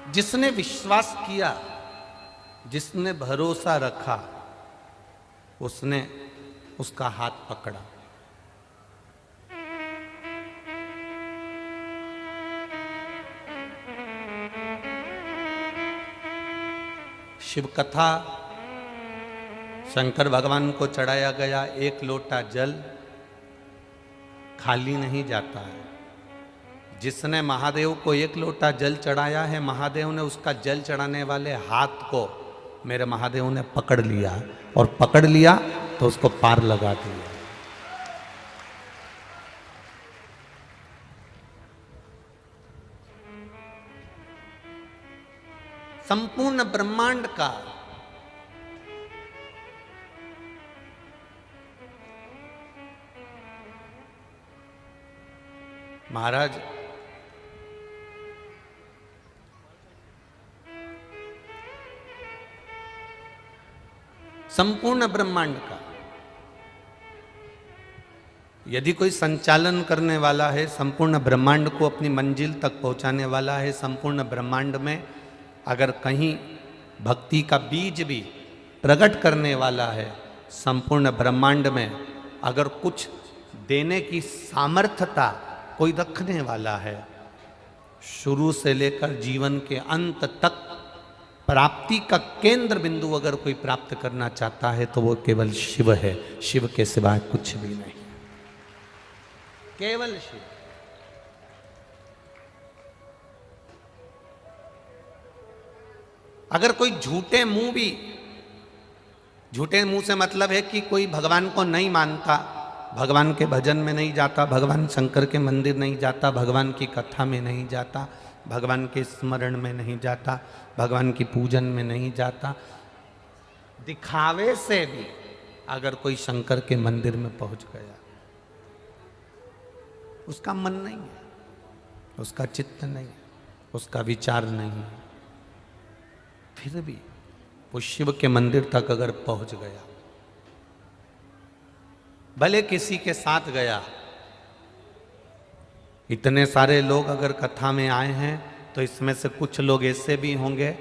जिसने विश्वास किया, जिसने भरोसा रखा, उसने उसका हाथ पकड़ा। शिव कथा शंकर भगवान को चढ़ाया गया एक लोटा जल खाली नहीं जाता है। जिसने महादेव को एक लोटा जल चढ़ाया है, महादेव ने उसका जल चढ़ाने वाले हाथ को मेरे महादेव ने पकड़ लिया, और पकड़ लिया तो उसको पार लगा दिया। संपूर्ण ब्रह्मांड का महाराज संपूर्ण ब्रह्मांड का यदि कोई संचालन करने वाला है, संपूर्ण ब्रह्मांड को अपनी मंजिल तक पहुंचाने वाला है, संपूर्ण ब्रह्मांड में अगर कहीं भक्ति का बीज भी प्रकट करने वाला है, संपूर्ण ब्रह्मांड में अगर कुछ देने की सामर्थ्यता कोई रखने वाला है, शुरू से लेकर जीवन के अंत तक प्राप्ति का केंद्र बिंदु अगर कोई प्राप्त करना चाहता है तो वो केवल शिव है। शिव के सिवाय कुछ भी नहीं, केवल शिव। अगर कोई झूठे मुंह से मतलब है कि कोई भगवान को नहीं मानता, भगवान के भजन में नहीं जाता, भगवान शंकर के मंदिर नहीं जाता, भगवान की कथा में नहीं जाता, भगवान के स्मरण में नहीं जाता, भगवान की पूजन में नहीं जाता, दिखावे से भी अगर कोई शंकर के मंदिर में पहुंच गया, उसका मन नहीं है, उसका चित्त नहीं है, उसका विचार नहीं है, फिर भी वो शिव के मंदिर तक अगर पहुंच गया, भले किसी के साथ गया। इतने सारे लोग अगर कथा में आए हैं तो इसमें से कुछ लोग ऐसे भी होंगे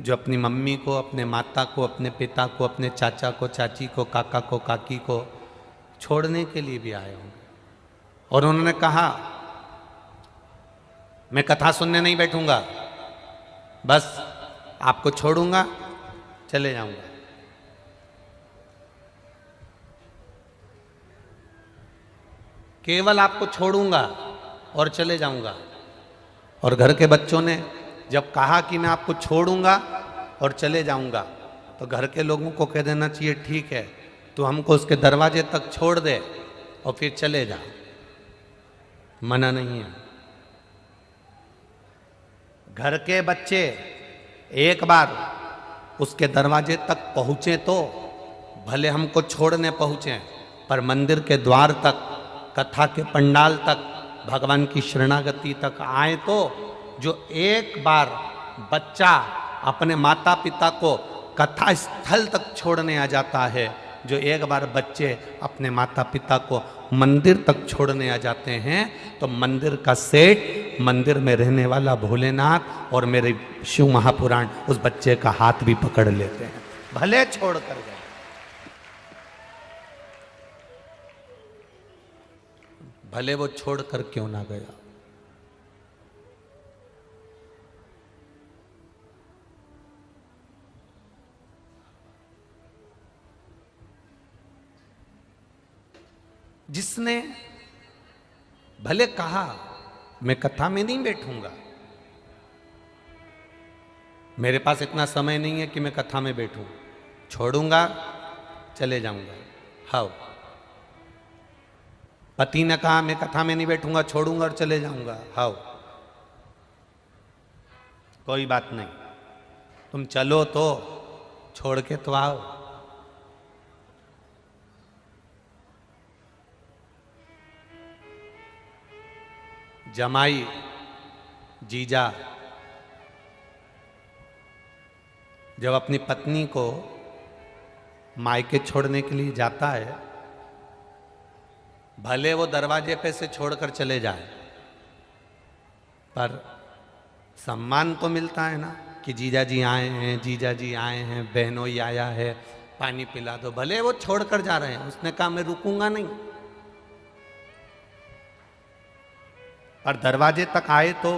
जो अपनी मम्मी को, अपने माता को, अपने पिता को, अपने चाचा को, चाची को, काका को, काकी को छोड़ने के लिए भी आए होंगे, और उन्होंने कहा मैं कथा सुनने नहीं बैठूंगा, बस आपको छोड़ूंगा, चले जाऊंगा। केवल आपको छोड़ूंगा और चले जाऊंगा। और घर के बच्चों ने जब कहा कि मैं आपको छोड़ूंगा और चले जाऊंगा, तो घर के लोगों को कह देना चाहिए ठीक है, तो हमको उसके दरवाजे तक छोड़ दे और फिर चले जा, मना नहीं है। घर के बच्चे एक बार उसके दरवाजे तक पहुंचे तो भले हमको छोड़ने पहुंचे, पर मंदिर के द्वार तक, कथा के पंडाल तक, भगवान की शरणागति तक आए तो जो एक बार बच्चा अपने माता पिता को कथा स्थल तक छोड़ने आ जाता है, जो एक बार बच्चे अपने माता पिता को मंदिर तक छोड़ने आ जाते हैं, तो मंदिर का सेठ, मंदिर में रहने वाला भोलेनाथ और मेरे शिव महापुराण उस बच्चे का हाथ भी पकड़ लेते हैं, भले छोड़ कर गए। भले वो छोड़कर क्यों ना गया। जिसने भले कहा मैं कथा में नहीं बैठूंगा, मेरे पास इतना समय नहीं है कि मैं कथा में बैठूं, छोड़ूंगा, चले जाऊंगा। हाँ, पति ने कहा मैं कथा में नहीं बैठूंगा, छोड़ूंगा और चले जाऊंगा। हाँ, कोई बात नहीं, तुम चलो तो छोड़ के तो आओ। जमाई, जीजा जब अपनी पत्नी को मायके छोड़ने के लिए जाता है, भले वो दरवाजे पे से छोड़कर चले जाए, पर सम्मान तो मिलता है ना कि जीजा जी आए हैं, जीजा जी आए हैं, बहनोई आया है, पानी पिला दो। भले वो छोड़कर जा रहे हैं, उसने कहा मैं रुकूंगा नहीं, और दरवाजे तक आए तो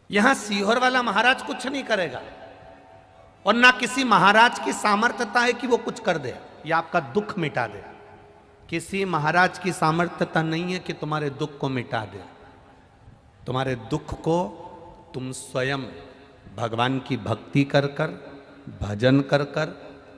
यहां सीहोर वाला महाराज कुछ नहीं करेगा, और ना किसी महाराज की सामर्थ्यता है कि वो कुछ कर दे या आपका दुख मिटा दे। किसी महाराज की सामर्थ्यता नहीं है कि तुम्हारे दुख को मिटा दे। तुम्हारे दुख को तुम स्वयं भगवान की भक्ति कर कर, भजन कर कर,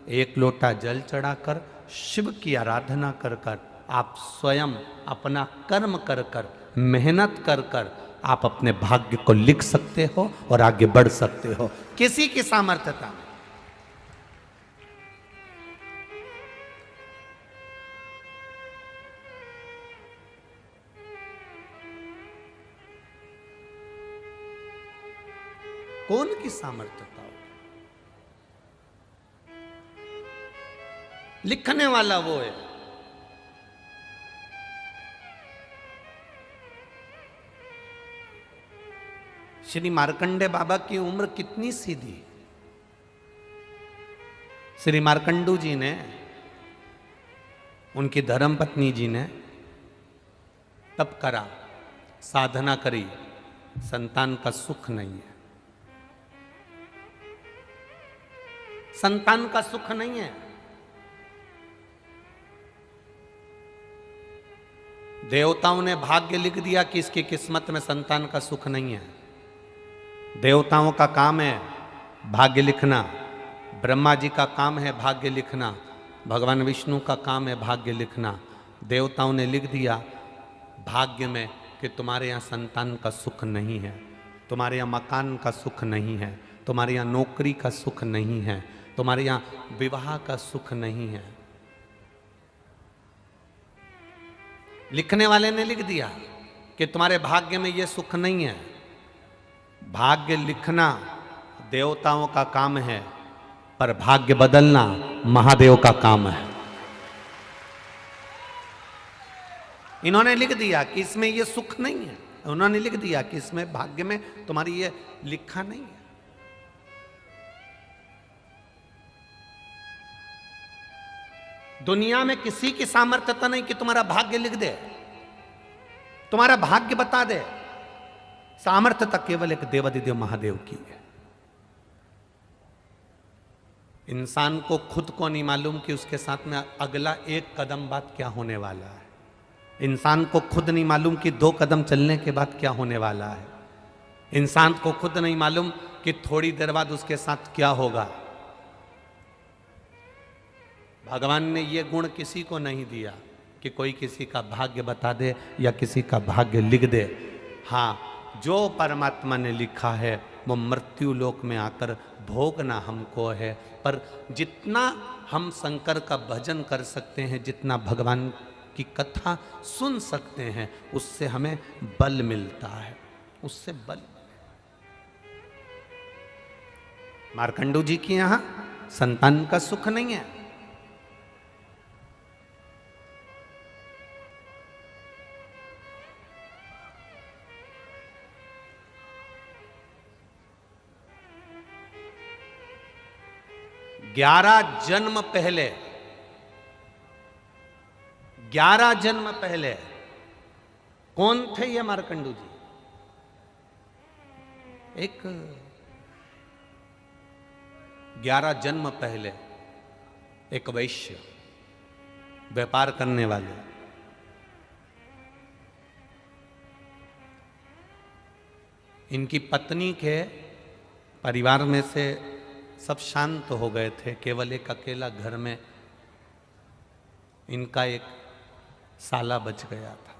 एक लोटा जल चढ़ाकर, शिव की आराधना कर कर, आप स्वयं अपना कर्म कर कर, मेहनत कर कर आप अपने भाग्य को लिख सकते हो और आगे बढ़ सकते हो, किसी की सामर्थ्यता में। कौन की सामर्थ्यता हो? लिखने वाला वो है। श्री मार्कंडे बाबा की उम्र कितनी सीधी। श्री मार्कंडू जी ने, उनकी धर्मपत्नी जी ने तप करा, साधना करी, संतान का सुख नहीं है, संतान का सुख नहीं है। देवताओं ने भाग्य लिख दिया कि इसकी किस्मत में संतान का सुख नहीं है। देवताओं का काम है भाग्य लिखना, ब्रह्मा जी का काम है भाग्य लिखना, भगवान विष्णु का काम है भाग्य लिखना। देवताओं ने लिख दिया भाग्य में कि तुम्हारे यहाँ संतान का सुख नहीं है, तुम्हारे यहाँ मकान का सुख नहीं है, तुम्हारे यहाँ नौकरी का सुख नहीं है, तुम्हारे यहाँ विवाह का सुख नहीं है। लिखने वाले ने लिख दिया कि तुम्हारे भाग्य में ये सुख नहीं है। भाग्य लिखना देवताओं का काम है, पर भाग्य बदलना महादेव का काम है। इन्होंने लिख दिया कि इसमें ये सुख नहीं है, उन्होंने लिख दिया कि इसमें भाग्य में तुम्हारी ये लिखा नहीं है। दुनिया में किसी की सामर्थ्यता नहीं कि तुम्हारा भाग्य लिख दे, तुम्हारा भाग्य बता दे। सामर्थ्यता केवल एक देवाधिदेव महादेव की है। इंसान को खुद को नहीं मालूम कि उसके साथ में अगला एक कदम बाद क्या होने वाला है। इंसान को खुद नहीं मालूम कि 2 कदम चलने के बाद क्या होने वाला है। इंसान को खुद नहीं मालूम कि थोड़ी देर बाद उसके साथ क्या होगा। भगवान ने ये गुण किसी को नहीं दिया कि कोई किसी का भाग्य बता दे या किसी का भाग्य लिख दे। हाँ, जो परमात्मा ने लिखा है वो मृत्यु लोक में आकर भोगना हमको है। पर जितना हम शंकर का भजन कर सकते हैं, जितना भगवान की कथा सुन सकते हैं, उससे हमें बल मिलता है, उससे बल। मार्कंडू जी के यहां संतान का सुख नहीं है। ग्यारह जन्म पहले कौन थे ये मार्कंडू जी? एक 11 जन्म पहले एक वैश्य, व्यापार करने वाले, इनकी पत्नी के परिवार में से सब शांत हो गए थे। केवल एक अकेला घर में इनका एक साला बच गया था।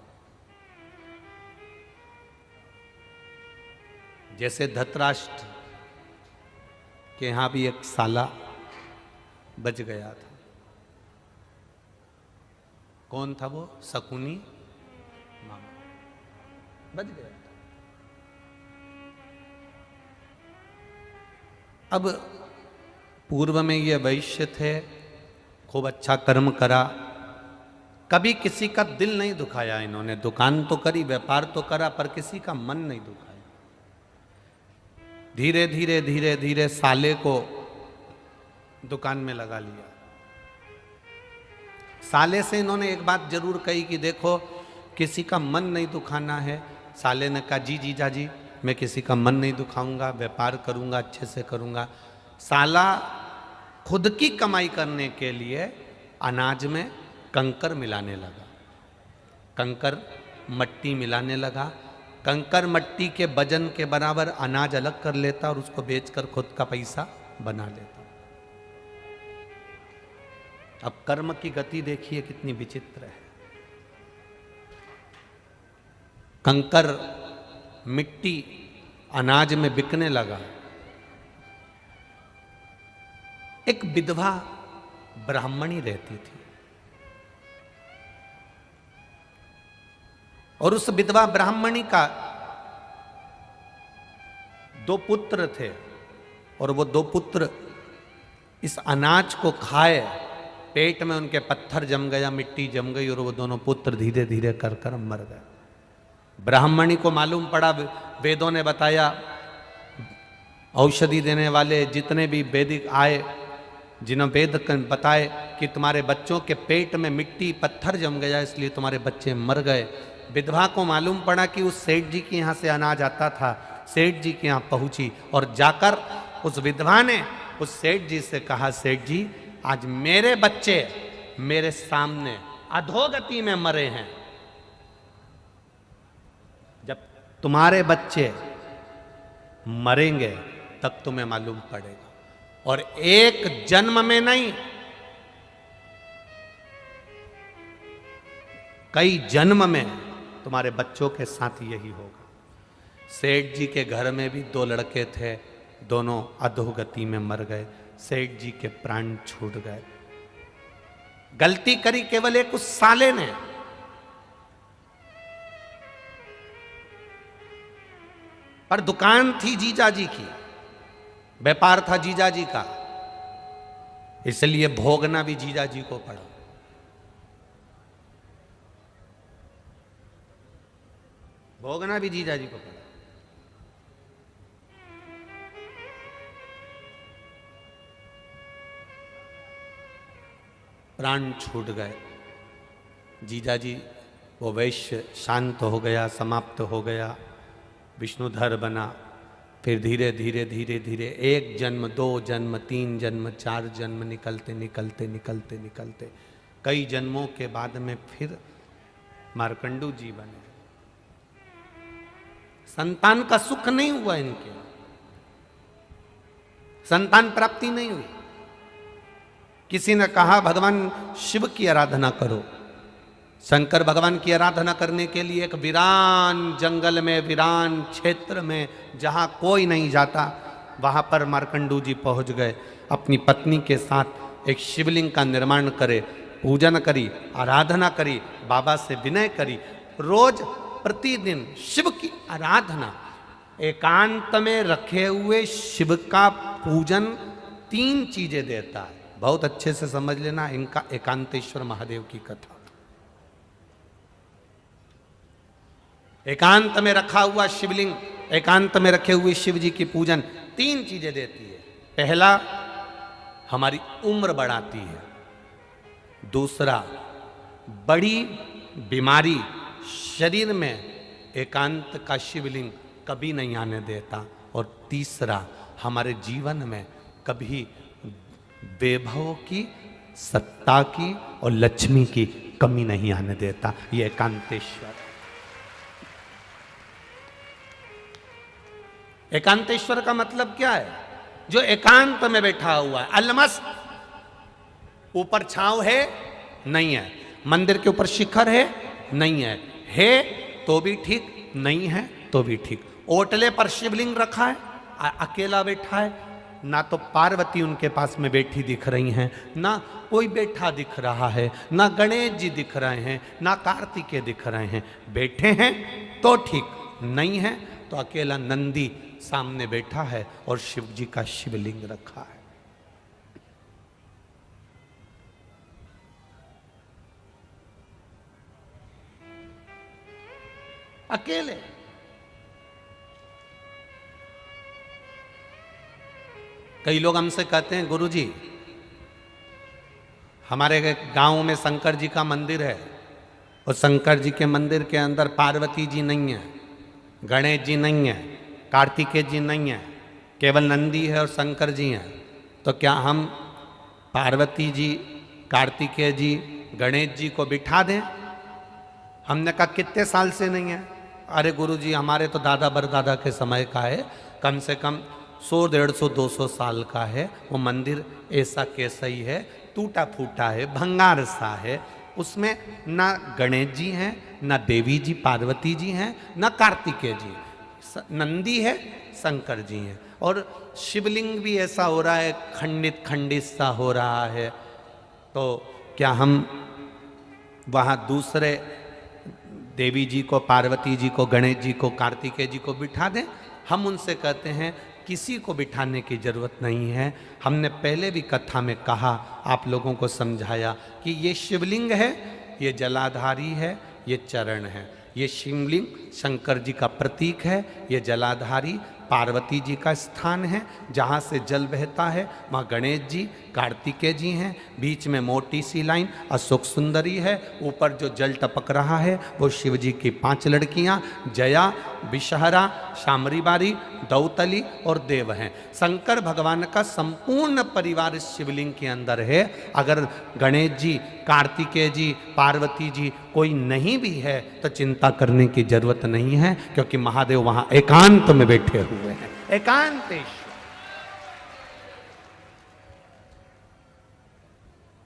जैसे धृतराष्ट्र के यहां भी एक साला बच गया था। कौन था वो? शकुनी मामा बच गया था। अब पूर्व में ये वैश्य थे, खूब अच्छा कर्म करा, कभी किसी का दिल नहीं दुखाया इन्होंने। दुकान तो करी, व्यापार तो करा, पर किसी का मन नहीं दुखाया। धीरे धीरे धीरे धीरे साले को दुकान में लगा लिया। साले से इन्होंने एक बात जरूर कही कि देखो किसी का मन नहीं दुखाना है। साले ने कहा जी जीजा जी, मैं किसी का मन नहीं दुखाऊंगा, व्यापार करूंगा, अच्छे से करूंगा। साला खुद की कमाई करने के लिए अनाज में कंकर मिलाने लगा, कंकर मट्टी मिलाने लगा। कंकर मट्टी के वजन के बराबर अनाज अलग कर लेता और उसको बेचकर खुद का पैसा बना लेता। अब कर्म की गति देखिए कितनी विचित्र है। कंकर मिट्टी अनाज में बिकने लगा। एक विधवा ब्राह्मणी रहती थी और उस विधवा ब्राह्मणी का 2 पुत्र थे और वो 2 पुत्र इस अनाज को खाए, पेट में उनके पत्थर जम गया, मिट्टी जम गई और वो दोनों पुत्र धीरे धीरे कर मर गए। ब्राह्मणी को मालूम पड़ा, वेदों ने बताया, औषधि देने वाले जितने भी वैदिक आए, जिन्होंने वेद बताए कि तुम्हारे बच्चों के पेट में मिट्टी पत्थर जम गया इसलिए तुम्हारे बच्चे मर गए। विधवा को मालूम पड़ा कि उस सेठ जी के यहाँ से अनाज आता था। सेठ जी के यहाँ पहुंची और जाकर उस विधवा ने उस सेठ जी से कहा, सेठ जी आज मेरे बच्चे मेरे सामने अधोगति में मरे हैं, जब तुम्हारे बच्चे मरेंगे तब तुम्हें मालूम पड़ेगा। और एक जन्म में नहीं, कई जन्म में तुम्हारे बच्चों के साथ यही होगा। सेठ जी के घर में भी 2 लड़के थे, दोनों अधोगति में मर गए। सेठ जी के प्राण छूट गए। गलती करी केवल एक उस साले ने। पर दुकान थी जीजा जी की, व्यापार था जीजा जी का, इसलिए भोगना भी जीजा जी को पड़ा। भोगना भी जीजा जी को पड़ा। प्राण छूट गए। जीजा जी वो वैश्य शांत हो गया, समाप्त हो गया, विष्णुधर बना। फिर धीरे धीरे धीरे धीरे 1 जन्म, 2 जन्म, 3 जन्म, 4 जन्म निकलते निकलते निकलते निकलते कई जन्मों के बाद में फिर मार्कंडू जी बने। संतान का सुख नहीं हुआ, इनके संतान प्राप्ति नहीं हुई। किसी ने कहा भगवान शिव की आराधना करो। शंकर भगवान की आराधना करने के लिए एक वीरान जंगल में, वीरान क्षेत्र में, जहां कोई नहीं जाता, वहां पर मार्कंडू जी पहुंच गए। अपनी पत्नी के साथ एक शिवलिंग का निर्माण करे, पूजन करी, आराधना करी, बाबा से विनय करी। रोज प्रतिदिन शिव की आराधना, एकांत में रखे हुए शिव का पूजन 3 चीजें देता है। बहुत अच्छे से समझ लेना इनका एकांतेश्वर महादेव की कथा। एकांत में रखा हुआ शिवलिंग, एकांत में रखे हुए शिव जी की पूजन 3 चीजें देती है। पहला, हमारी उम्र बढ़ाती है। दूसरा, बड़ी बीमारी शरीर में एकांत का शिवलिंग कभी नहीं आने देता। और तीसरा, हमारे जीवन में कभी वैभव की, सत्ता की और लक्ष्मी की कमी नहीं आने देता। ये एकांतेश्वर। एकांतेश्वर का मतलब क्या है? जो एकांत में बैठा हुआ है, अलमस्त। ऊपर छांव है नहीं है, मंदिर के ऊपर शिखर है नहीं है तो भी ठीक, नहीं है तो भी ठीक। ओटले पर शिवलिंग रखा है, अकेला बैठा है, ना तो पार्वती उनके पास में बैठी दिख रही हैं, ना कोई बैठा दिख रहा है, ना गणेश जी दिख रहे हैं, ना कार्तिकेय दिख रहे हैं। बैठे हैं तो ठीक, नहीं है तो अकेला नंदी सामने बैठा है और शिव जी का शिवलिंग रखा है। अकेले। कई लोग हमसे कहते हैं गुरुजी हमारे गांव में शंकर जी का मंदिर है और शंकर जी के मंदिर के अंदर पार्वती जी नहीं है, गणेश जी नहीं है, कार्तिकेय जी नहीं है, केवल नंदी है और शंकर जी हैं। तो क्या हम पार्वती जी, कार्तिकेय जी, गणेश जी को बिठा दें? हमने कहा कितने साल से नहीं है? अरे गुरुजी हमारे तो दादा परदादा के समय का है, कम से कम 100, 150, 200 साल का है। वो मंदिर ऐसा कैसा ही है, टूटा फूटा है, भंगार सा है। उसमें ना गणेश जी हैं, ना देवी जी पार्वती जी हैं, ना कार्तिकेय जी, नंदी है, शंकर जी हैं। और शिवलिंग भी ऐसा हो रहा है, खंडित खंडित सा हो रहा है। तो क्या हम वहाँ दूसरे देवी जी को, पार्वती जी को, गणेश जी को, कार्तिकेय जी को बिठा दें? हम उनसे कहते हैं किसी को बिठाने की जरूरत नहीं है। हमने पहले भी कथा में कहा, आप लोगों को समझाया कि ये शिवलिंग है, ये जलाधारी है, ये चरण है। ये शिवलिंग शंकर जी का प्रतीक है, ये जलाधारी पार्वती जी का स्थान है, जहाँ से जल बहता है वहाँ गणेश जी, कार्तिकेय जी हैं। बीच में मोटी सी लाइन अशोक सुंदरी है, ऊपर जो जल टपक रहा है वो शिव जी की 5 लड़कियाँ जया, विषहरा, शामरीबारी, दौतली और देव हैं। शंकर भगवान का संपूर्ण परिवार इस शिवलिंग के अंदर है। अगर गणेश जी, कार्तिकेय जी, पार्वती जी कोई नहीं भी है तो चिंता करने की जरूरत नहीं है, क्योंकि महादेव वहां एकांत में बैठे हुए हैं, एकांतेश।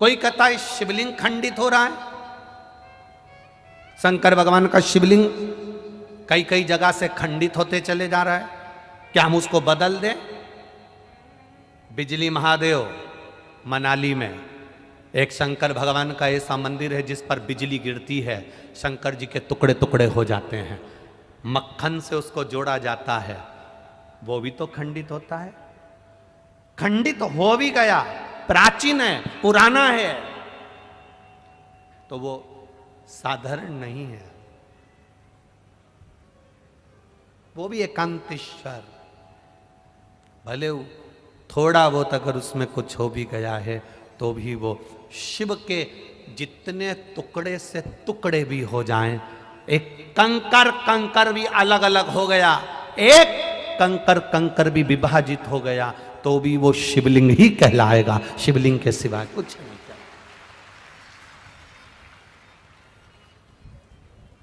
कोई कहता है शिवलिंग खंडित हो रहा है। शंकर भगवान का शिवलिंग कई कई जगह से खंडित होते चले जा रहा है, क्या हम उसको बदल दें? बिजली महादेव मनाली में एक शंकर भगवान का ऐसा मंदिर है जिस पर बिजली गिरती है, शंकर जी के टुकड़े टुकड़े हो जाते हैं, मक्खन से उसको जोड़ा जाता है, वो भी तो खंडित होता है। खंडित हो भी गया, प्राचीन है, पुराना है, तो वो साधारण नहीं है, वो भी एकांतेश्वर। भले थोड़ा बहुत अगर उसमें कुछ हो भी गया है तो भी वो शिव के जितने टुकड़े से टुकड़े भी हो जाएं, एक कंकर कंकर भी अलग अलग हो गया, एक कंकर कंकर भी विभाजित हो गया तो भी वो शिवलिंग ही कहलाएगा, शिवलिंग के सिवा कुछ नहीं कहलाएगा।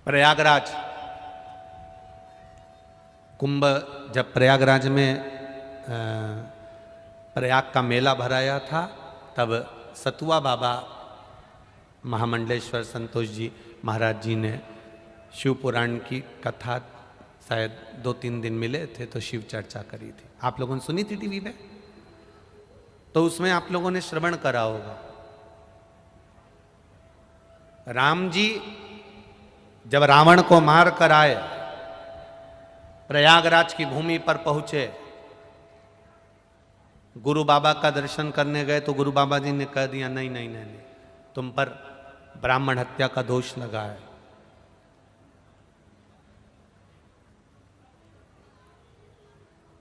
प्रयागराज कुंभ, जब प्रयागराज में प्रयाग का मेला भराया था तब सतुआ बाबा महामंडलेश्वर संतोष जी महाराज जी ने शिव पुराण की कथा शायद 2-3 दिन मिले थे तो शिव चर्चा करी थी। आप लोगों ने सुनी थी टीवी पे? तो उसमें आप लोगों ने श्रवण करा होगा। राम जी जब रावण को मार कर आए, प्रयागराज की भूमि पर पहुंचे, गुरु बाबा का दर्शन करने गए तो गुरु बाबा जी ने कह दिया नहीं नहीं नहीं, नहीं, तुम पर ब्राह्मण हत्या का दोष लगा है।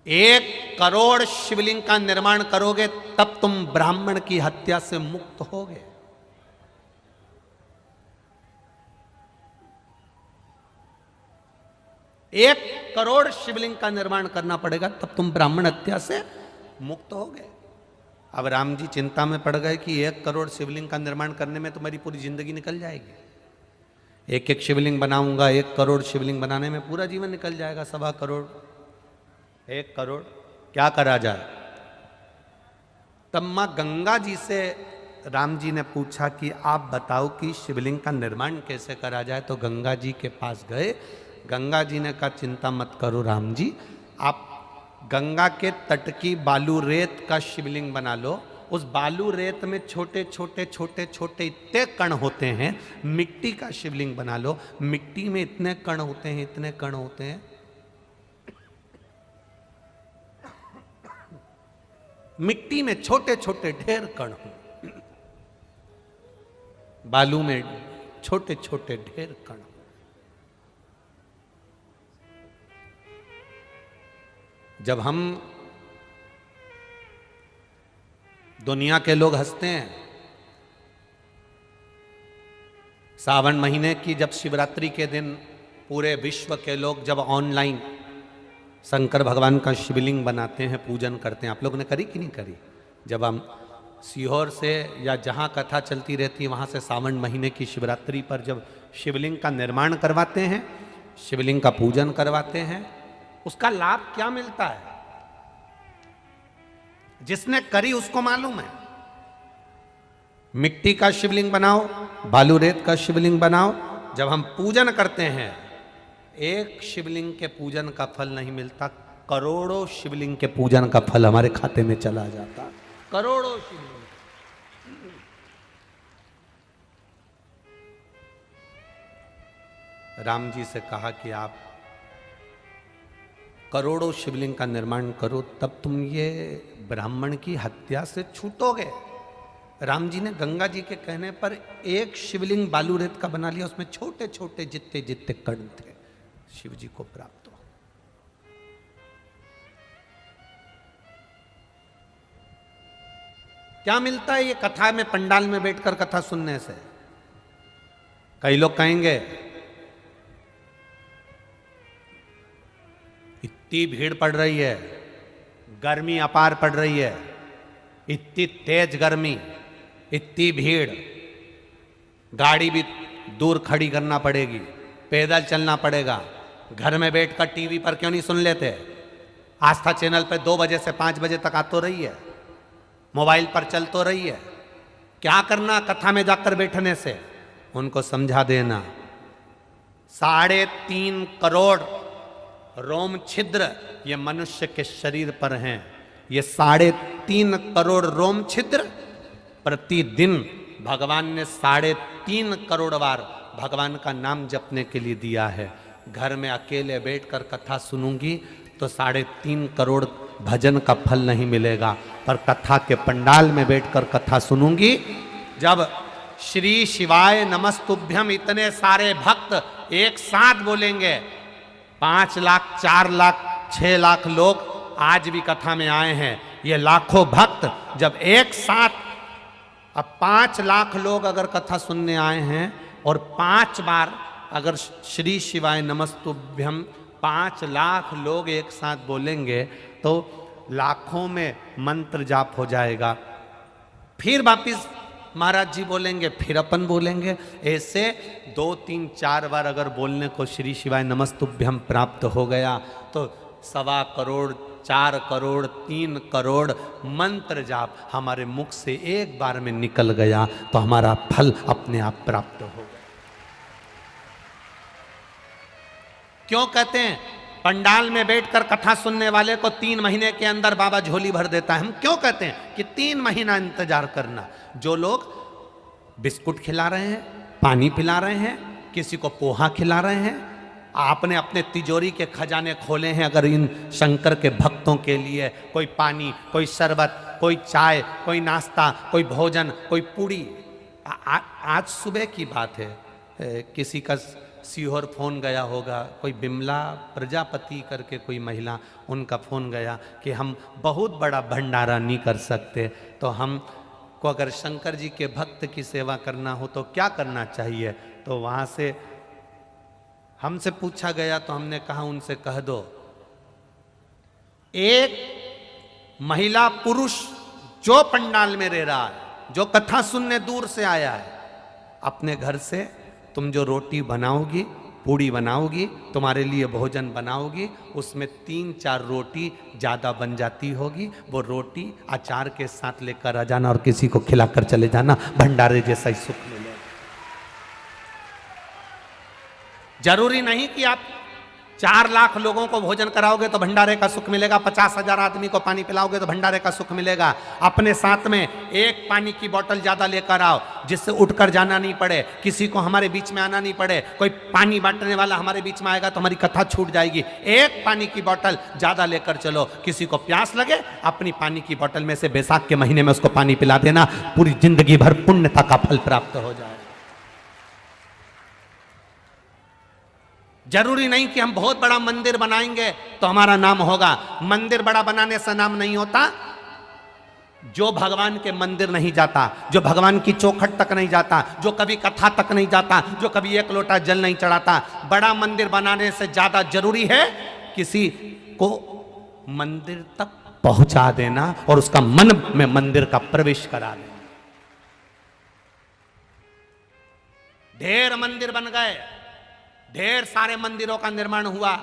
1 करोड़ शिवलिंग का निर्माण करोगे तब तुम ब्राह्मण की हत्या से मुक्त होगे। एक करोड़ शिवलिंग का निर्माण करना पड़ेगा तब तुम ब्राह्मण हत्या से मुक्त हो गए। अब राम जी चिंता में पड़ गए कि 1 करोड़ शिवलिंग का निर्माण करने में तुम्हारी पूरी जिंदगी निकल जाएगी। एक एक शिवलिंग बनाऊंगा, 1 करोड़ शिवलिंग बनाने में पूरा जीवन निकल जाएगा। 1.25 करोड़, 1 करोड़, क्या करा जाए? तब मां गंगा जी से राम जी ने पूछा कि आप बताओ कि शिवलिंग का निर्माण कैसे करा जाए। तो गंगा जी के पास गए। गंगा जी ने कहा चिंता मत करो राम जी, आप गंगा के तट की बालू रेत का शिवलिंग बना लो। उस बालू रेत में छोटे छोटे छोटे छोटे इतने कण होते हैं, मिट्टी का शिवलिंग बना लो। मिट्टी में इतने कण होते हैं, इतने कण होते हैं, मिट्टी में छोटे छोटे ढेर कण हो, बालू में छोटे छोटे ढेर कण। जब हम दुनिया के लोग हंसते हैं। सावन महीने की जब शिवरात्रि के दिन पूरे विश्व के लोग जब ऑनलाइन शंकर भगवान का शिवलिंग बनाते हैं, पूजन करते हैं, आप लोगों ने करी कि नहीं करी? जब हम सीहोर से या जहाँ कथा चलती रहती है वहाँ से सावन महीने की शिवरात्रि पर जब शिवलिंग का निर्माण करवाते हैं, शिवलिंग का पूजन करवाते हैं, उसका लाभ क्या मिलता है जिसने करी उसको मालूम है। मिट्टी का शिवलिंग बनाओ, बालू रेत का शिवलिंग बनाओ, जब हम पूजन करते हैं एक शिवलिंग के पूजन का फल नहीं मिलता, करोड़ों शिवलिंग के पूजन का फल हमारे खाते में चला जाता। करोड़ों शिवलिंग। राम जी से कहा कि आप करोड़ों शिवलिंग का निर्माण करो, तब तुम ये ब्राह्मण की हत्या से छूटोगे। राम जी ने गंगा जी के कहने पर एक शिवलिंग बालू रेत का बना लिया, उसमें छोटे छोटे जितने जितने कण थे शिव जी को प्राप्त हो। क्या मिलता है ये कथा में, पंडाल में बैठकर कथा सुनने से? कई लोग कहेंगे इतनी भीड़ पड़ रही है, गर्मी अपार पड़ रही है, इतनी तेज गर्मी, इतनी भीड़, गाड़ी भी दूर खड़ी करना पड़ेगी, पैदल चलना पड़ेगा, घर में बैठकर टीवी पर क्यों नहीं सुन लेते? आस्था चैनल पे 2 बजे से 5 बजे तक आ तो रही है, मोबाइल पर चल तो रही है। क्या करना कथा में जाकर बैठने से? उनको समझा देना 3.5 करोड़ रोम छिद्र ये मनुष्य के शरीर पर हैं। ये 3.5 करोड़ रोम छिद्र प्रतिदिन भगवान ने 3.5 करोड़ बार भगवान का नाम जपने के लिए दिया है। घर में अकेले बैठकर कथा सुनूंगी तो 3.5 करोड़ भजन का फल नहीं मिलेगा, पर कथा के पंडाल में बैठकर कथा सुनूंगी, जब श्री शिवाय नमस्तुभ्यम इतने सारे भक्त एक साथ बोलेंगे, 5 लाख 4 लाख 6 लाख लोग आज भी कथा में आए हैं, ये लाखों भक्त जब एक साथ, अब 5 लाख लोग अगर कथा सुनने आए हैं और 5 बार अगर श्री शिवाय नमस्तुभ्यम 5 लाख लोग एक साथ बोलेंगे तो लाखों में मंत्र जाप हो जाएगा। फिर वापिस महाराज जी बोलेंगे, फिर अपन बोलेंगे, ऐसे 2 3 4 बार अगर बोलने को श्री शिवाय नमस्तुभ्यम प्राप्त हो गया तो 1.25 करोड़ 4 करोड़ 3 करोड़ मंत्र जाप हमारे मुख से एक बार में निकल गया तो हमारा फल अपने आप प्राप्त हो गया। क्यों कहते हैं पंडाल में बैठकर कथा सुनने वाले को 3 महीने के अंदर बाबा झोली भर देता है? हम क्यों कहते हैं कि 3 महीना इंतजार करना? जो लोग बिस्कुट खिला रहे हैं, पानी पिला रहे हैं, किसी को पोहा खिला रहे हैं, आपने अपने तिजोरी के खजाने खोले हैं, अगर इन शंकर के भक्तों के लिए कोई पानी, कोई शरबत, कोई चाय, कोई नाश्ता, कोई भोजन, कोई पूड़ी। आज सुबह की बात है, किसी का सीहोर फोन गया होगा, कोई बिमला प्रजापति करके कोई महिला, उनका फोन गया कि हम बहुत बड़ा भंडारा नहीं कर सकते, तो हम को अगर शंकर जी के भक्त की सेवा करना हो तो क्या करना चाहिए? तो वहाँ से हमसे पूछा गया तो हमने कहा उनसे कह दो, एक महिला पुरुष जो पंडाल में रह रहा है, जो कथा सुनने दूर से आया है, अपने घर से तुम जो रोटी बनाओगी, पूड़ी बनाओगी, तुम्हारे लिए भोजन बनाओगी, उसमें 3-4 रोटी ज़्यादा बन जाती होगी, वो रोटी अचार के साथ लेकर आ जाना और किसी को खिलाकर चले जाना, भंडारे जैसा ही सुख मिलेगा। जरूरी नहीं कि आप 4 लाख लोगों को भोजन कराओगे तो भंडारे का सुख मिलेगा, 50,000 आदमी को पानी पिलाओगे तो भंडारे का सुख मिलेगा। अपने साथ में एक पानी की बोतल ज्यादा लेकर आओ, जिससे उठकर जाना नहीं पड़े, किसी को हमारे बीच में आना नहीं पड़े, कोई पानी बांटने वाला हमारे बीच में आएगा तो हमारी कथा छूट जाएगी। एक पानी की बोतल ज्यादा लेकर चलो, किसी को प्यास लगे अपनी पानी की बोतल में से बैसाख के महीने में उसको पानी पिला देना, पूरी जिंदगी भर पुण्यता का फल प्राप्त हो जाए। जरूरी नहीं कि हम बहुत बड़ा मंदिर बनाएंगे तो हमारा नाम होगा। मंदिर बड़ा बनाने से नाम नहीं होता, जो भगवान के मंदिर नहीं जाता, जो भगवान की चौखट तक नहीं जाता, जो कभी कथा तक नहीं जाता, जो कभी एक लोटा जल नहीं चढ़ाता, बड़ा मंदिर बनाने से ज्यादा जरूरी है किसी को मंदिर तक पहुंचा देना और उसका मन में मंदिर का प्रवेश करा देना। ढेर मंदिर बन गए, ढेर सारे मंदिरों का निर्माण हुआ।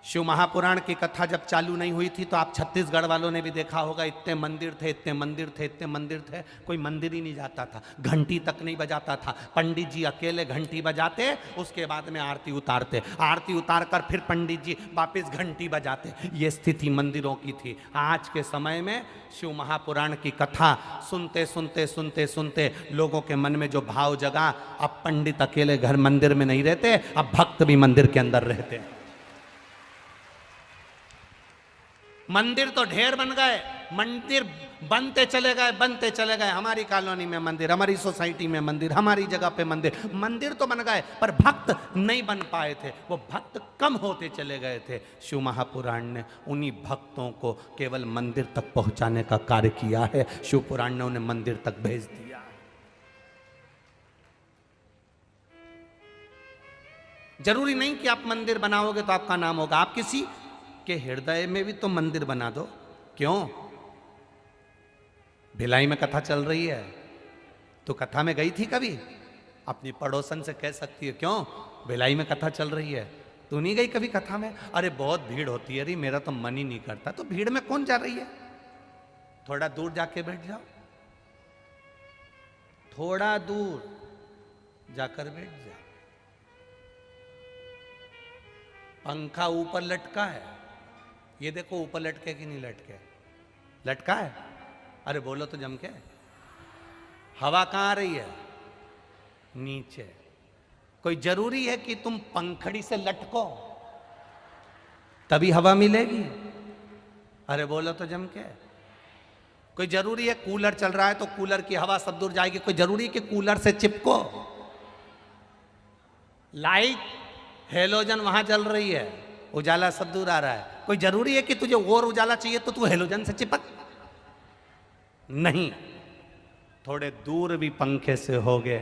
शिव महापुराण की कथा जब चालू नहीं हुई थी तो आप छत्तीसगढ़ वालों ने भी देखा होगा, इतने मंदिर थे, इतने मंदिर थे, इतने मंदिर थे, कोई मंदिर ही नहीं जाता था, घंटी तक नहीं बजाता था। पंडित जी अकेले घंटी बजाते, उसके बाद में आरती उतारते, आरती उतार कर फिर पंडित जी वापस घंटी बजाते। ये स्थिति मंदिरों की थी। आज के समय में शिव महापुराण की कथा सुनते सुनते सुनते सुनते लोगों के मन में जो भाव जगा, अब पंडित अकेले घर मंदिर में नहीं रहते, अब भक्त भी मंदिर के अंदर रहते हैं। मंदिर तो ढेर बन गए, मंदिर बनते चले गए, बनते चले गए। हमारी कॉलोनी में मंदिर, हमारी सोसाइटी में मंदिर, हमारी जगह पे मंदिर, मंदिर तो बन गए पर भक्त नहीं बन पाए थे, वो भक्त कम होते चले गए थे। शिव महापुराण ने उन्हीं भक्तों को केवल मंदिर तक पहुंचाने का कार्य किया है। शिव पुराण ने उन्हें मंदिर तक भेज दिया। जरूरी नहीं कि आप मंदिर बनाओगे तो आपका नाम होगा, आप किसी के हृदय में भी तो मंदिर बना दो। क्यों? भिलाई में कथा चल रही है, तो कथा में गई थी कभी? अपनी पड़ोसन से कह सकती है, क्यों भिलाई में कथा चल रही है, तू नहीं गई कभी कथा में? अरे बहुत भीड़ होती है, अरे मेरा तो मन ही नहीं करता। तो भीड़ में कौन जा रही है? थोड़ा दूर जाके बैठ जाओ, थोड़ा दूर जाकर बैठ जाओ। पंखा ऊपर लटका है, ये देखो ऊपर लटके कि नहीं लटके? लटका है। अरे बोलो तो जम के। हवा कहाँ आ रही है? नीचे। कोई जरूरी है कि तुम पंखड़ी से लटको तभी हवा मिलेगी? अरे बोलो तो जम के। कोई जरूरी है कूलर चल रहा है तो कूलर की हवा सब दूर जाएगी? कोई जरूरी है कि कूलर से चिपको? लाइट हेलोजन वहां जल रही है, उजाला सब दूर आ रहा है, कोई जरूरी है कि तुझे और उजाला चाहिए तो तू हेलोजन से चिपक? नहीं। थोड़े दूर भी पंखे से होगे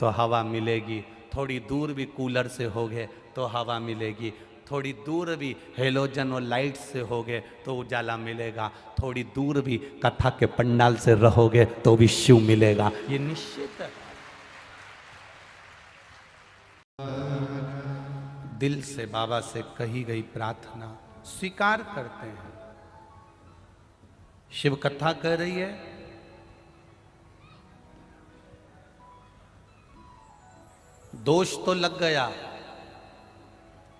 तो हवा मिलेगी, थोड़ी दूर भी कूलर से होगे तो हवा मिलेगी, थोड़ी दूर भी हेलोजन और लाइट से होगे तो उजाला मिलेगा, थोड़ी दूर भी कथा के पंडाल से रहोगे तो भी शिव मिलेगा। ये निश्चित है। दिल से बाबा से कही गई प्रार्थना स्वीकार करते हैं। शिव कथा कह रही है, दोष तो लग गया,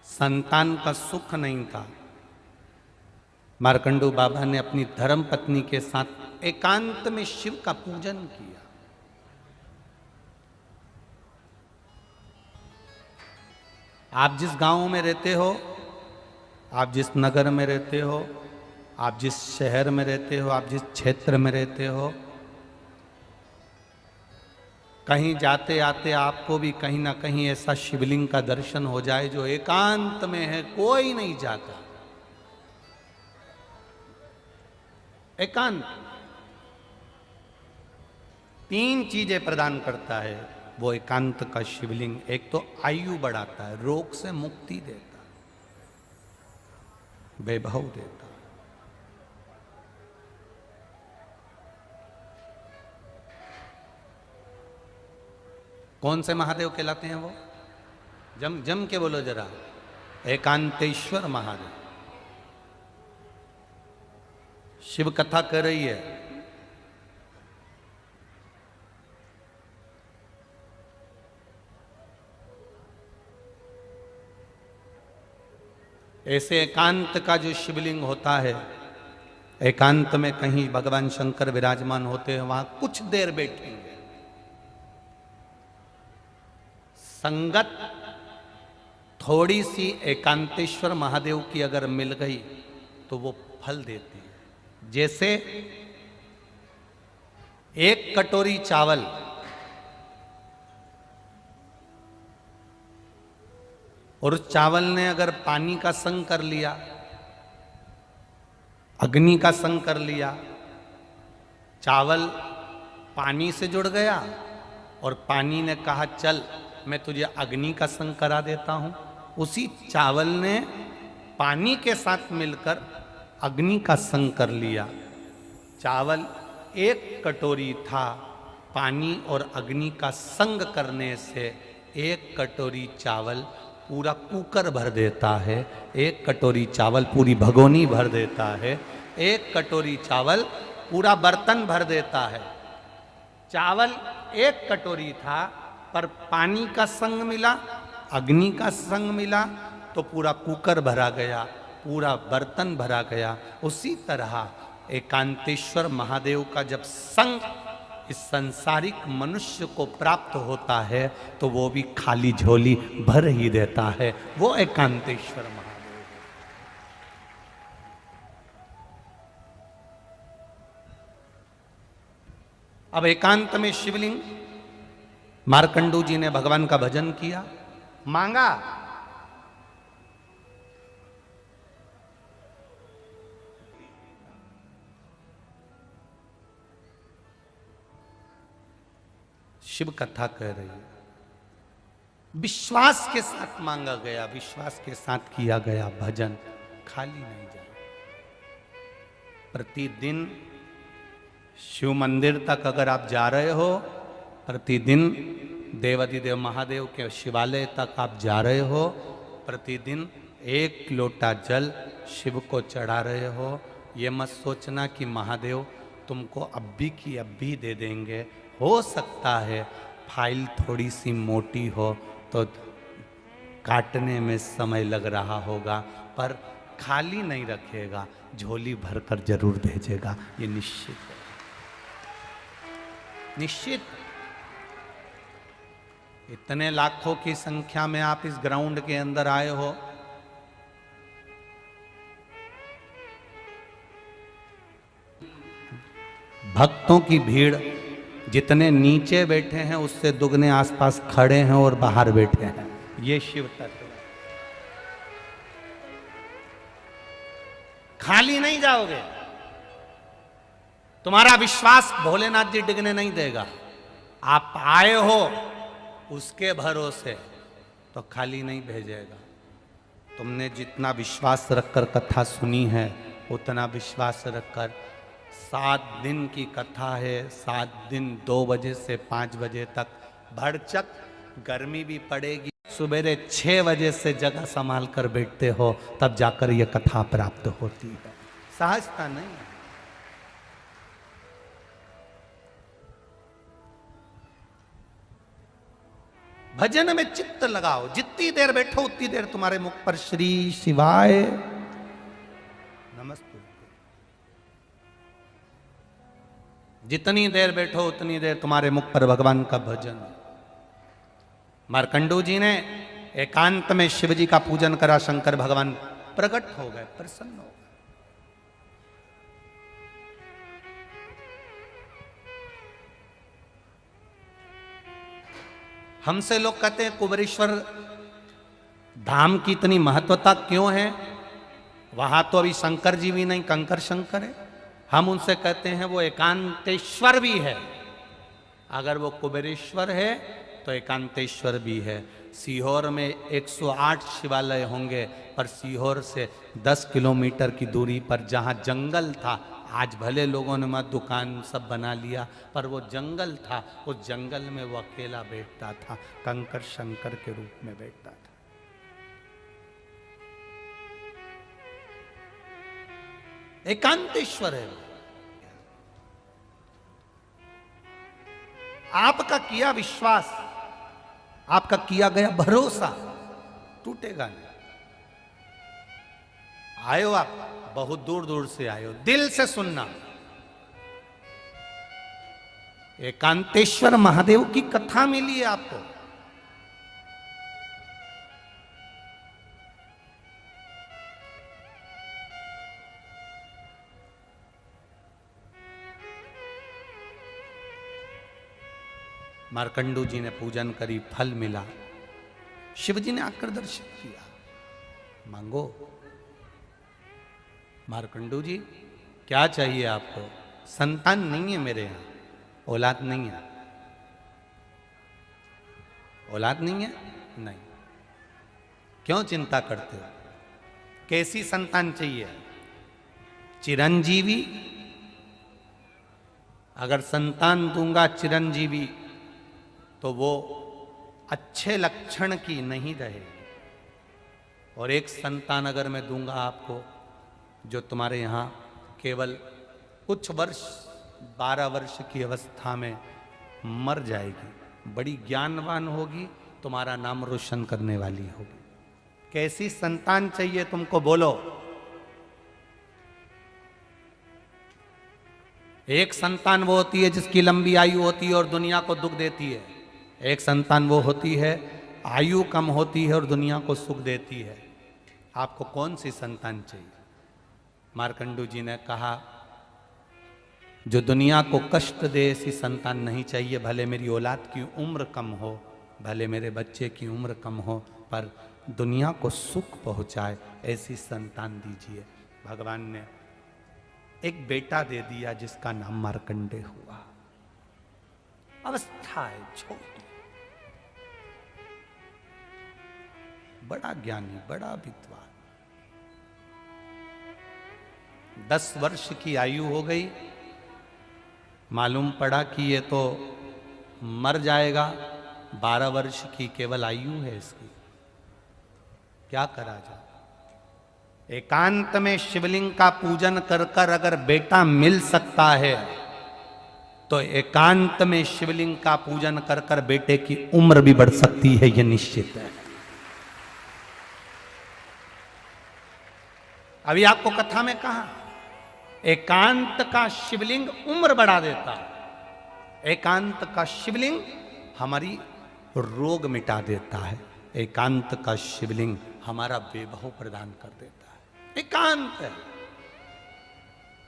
संतान का सुख नहीं था। मार्कंडू बाबा ने अपनी धर्म पत्नी के साथ एकांत में शिव का पूजन किया। आप जिस गांव में रहते हो, आप जिस नगर में रहते हो, आप जिस शहर में रहते हो, आप जिस क्षेत्र में रहते हो, कहीं जाते आते आपको भी कहीं ना कहीं ऐसा शिवलिंग का दर्शन हो जाए जो एकांत में है, कोई नहीं जाता। एकांत 3 चीजें प्रदान करता है वो एकांत का शिवलिंग। एक तो आयु बढ़ाता है, रोग से मुक्ति देता है, वैभव देता है। कौन से महादेव कहलाते हैं वो? जम जम के बोलो जरा। एकांतेश्वर महादेव। शिव कथा कर रही है, ऐसे एकांत का जो शिवलिंग होता है, एकांत में कहीं भगवान शंकर विराजमान होते हैं, वहां कुछ देर बैठेंगे। संगत थोड़ी सी एकांतेश्वर महादेव की अगर मिल गई तो वो फल देती है। जैसे एक कटोरी चावल और उस चावल ने अगर पानी का संग कर लिया, अग्नि का संग कर लिया, चावल पानी से जुड़ गया और पानी ने कहा चल मैं तुझे अग्नि का संग करा देता हूं। उसी चावल ने पानी के साथ मिलकर अग्नि का संग कर लिया। चावल एक कटोरी था, पानी और अग्नि का संग करने से एक कटोरी चावल पूरा कुकर भर देता है, एक कटोरी चावल पूरी भगोनी भर देता है, एक कटोरी चावल पूरा बर्तन भर देता है। चावल एक कटोरी था पर पानी का संग मिला, अग्नि का संग मिला तो पूरा कुकर भरा गया, पूरा बर्तन भरा गया। उसी तरह एकांतेश्वर महादेव का जब संग इस संसारिक मनुष्य को प्राप्त होता है तो वो भी खाली झोली भर ही देता है। वो एकांतेश्वर महादेव है। अब एकांत में शिवलिंग मार्कंडू जी ने भगवान का भजन किया, मांगा। शिव कथा कह रही है, विश्वास के साथ मांगा गया, विश्वास के साथ किया गया भजन खाली नहीं जाए। प्रतिदिन शिव मंदिर तक अगर आप जा रहे हो, प्रतिदिन देवाधिदेव महादेव के शिवालय तक आप जा रहे हो, प्रतिदिन एक लोटा जल शिव को चढ़ा रहे हो, ये मत सोचना कि महादेव तुमको अब भी की अब भी दे देंगे। हो सकता है फाइल थोड़ी सी मोटी हो तो काटने में समय लग रहा होगा, पर खाली नहीं रखेगा, झोली भरकर जरूर भेजेगा, ये निश्चित है, निश्चित। इतने लाखों की संख्या में आप इस ग्राउंड के अंदर आए हो, भक्तों की भीड़ जितने नीचे बैठे हैं उससे दुगने आसपास खड़े हैं और बाहर बैठे हैं। ये शिव तत्व है। खाली नहीं जाओगे, तुम्हारा विश्वास भोलेनाथ जी डिगने नहीं देगा। आप आए हो उसके भरोसे तो खाली नहीं भेजेगा। तुमने जितना विश्वास रखकर कथा सुनी है उतना विश्वास रखकर 7 दिन की कथा है, 7 दिन 2 बजे से 5 बजे तक भरचक गर्मी भी पड़ेगी, सुबेरे 6 बजे से जगह संभाल कर बैठते हो तब जाकर यह कथा प्राप्त होती है। सहजता नहीं है। भजन में चित्त लगाओ, जितनी देर बैठो उतनी देर तुम्हारे मुख पर श्री शिवाय नमस्ते। जितनी देर बैठो उतनी देर तुम्हारे मुख पर भगवान का भजन। मार्कंडू जी ने एकांत में शिव जी का पूजन करा, शंकर भगवान प्रकट हो गए, प्रसन्न हो गए। हमसे लोग कहते हैं कुबेरेश्वर धाम की इतनी महत्वता क्यों है, वहां तो अभी शंकर जी भी नहीं, कंकर शंकर है। हम उनसे कहते हैं वो एकांतेश्वर भी है। अगर वो कुबेरेश्वर है तो एकांतेश्वर भी है। सीहोर में 108 शिवालय होंगे, पर सीहोर से 10 किलोमीटर की दूरी पर जहाँ जंगल था, आज भले लोगों ने मत दुकान सब बना लिया, पर वो जंगल था, उस जंगल में वो अकेला बैठता था, कंकर शंकर के रूप में बैठता था। एकांतेश्वर है। आपका किया विश्वास, आपका किया गया भरोसा टूटेगा नहीं। आयो आप बहुत दूर दूर से आयो, दिल से सुनना। एकांतेश्वर महादेव की कथा मिली है आपको। मार्कंडू जी ने पूजन करी, फल मिला। शिव जी ने आकर दर्शन किया, मांगो। मार्कंडू जी क्या चाहिए आपको? संतान नहीं है मेरे यहां, औलाद नहीं है। औलाद नहीं है? नहीं। क्यों चिंता करते हो? कैसी संतान चाहिए? चिरंजीवी? अगर संतान दूंगा चिरंजीवी तो वो अच्छे लक्षण की नहीं रहेगी। और एक संतान अगर मैं दूंगा आपको जो तुम्हारे यहाँ केवल कुछ वर्ष 12 वर्ष की अवस्था में मर जाएगी, बड़ी ज्ञानवान होगी, तुम्हारा नाम रोशन करने वाली होगी। कैसी संतान चाहिए तुमको, बोलो। एक संतान वो होती है जिसकी लंबी आयु होती है और दुनिया को दुख देती है। एक संतान वो होती है आयु कम होती है और दुनिया को सुख देती है। आपको कौन सी संतान चाहिए? मार्कंडू जी ने कहा जो दुनिया को कष्ट दे ऐसी संतान नहीं चाहिए। भले मेरी औलाद की उम्र कम हो, भले मेरे बच्चे की उम्र कम हो, पर दुनिया को सुख पहुंचाए ऐसी संतान दीजिए। भगवान ने एक बेटा दे दिया जिसका नाम मार्कंडेय हुआ। अवस्था है छोटी, बड़ा ज्ञानी, बड़ा विद्वान। 10 वर्ष की आयु हो गई, मालूम पड़ा कि ये तो मर जाएगा। 12 वर्ष की केवल आयु है इसकी, क्या करा जाए? एकांत में शिवलिंग का पूजन कर कर अगर बेटा मिल सकता है तो एकांत में शिवलिंग का पूजन कर कर बेटे की उम्र भी बढ़ सकती है, यह निश्चित है। अभी आपको कथा में कहा एकांत का शिवलिंग उम्र बढ़ा देता है। एकांत का शिवलिंग हमारी रोग मिटा देता है। एकांत का शिवलिंग हमारा वैभव प्रदान कर देता है। एकांत है।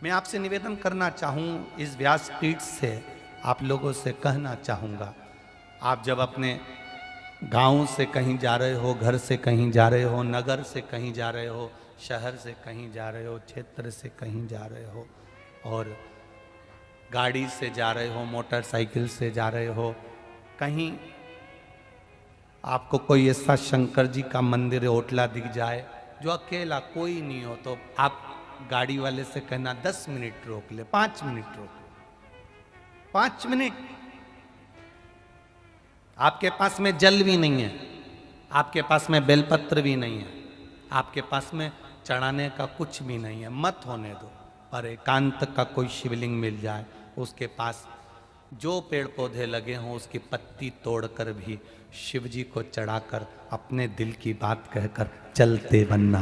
मैं आपसे निवेदन करना चाहूं, इस व्यासपीठ से आप लोगों से कहना चाहूंगा, आप जब अपने गांव से कहीं जा रहे हो, घर से कहीं जा रहे हो, नगर से कहीं जा रहे हो, शहर से कहीं जा रहे हो, क्षेत्र से कहीं जा रहे हो, और गाड़ी से जा रहे हो, मोटरसाइकिल से जा रहे हो, कहीं आपको कोई ऐसा शंकर जी का मंदिर होटला दिख जाए जो अकेला कोई नहीं हो, तो आप गाड़ी वाले से कहना 10 मिनट रोक ले, 5 मिनट रोक ले, 5 मिनट। आपके पास में जल भी नहीं है, आपके पास में बेलपत्र भी नहीं है, आपके पास में चढ़ाने का कुछ भी नहीं है, मत होने दो। पर एकांत का कोई शिवलिंग मिल जाए, उसके पास जो पेड़ पौधे लगे हों उसकी पत्ती तोड़कर भी शिव जी को चढ़ाकर अपने दिल की बात कहकर चलते बनना,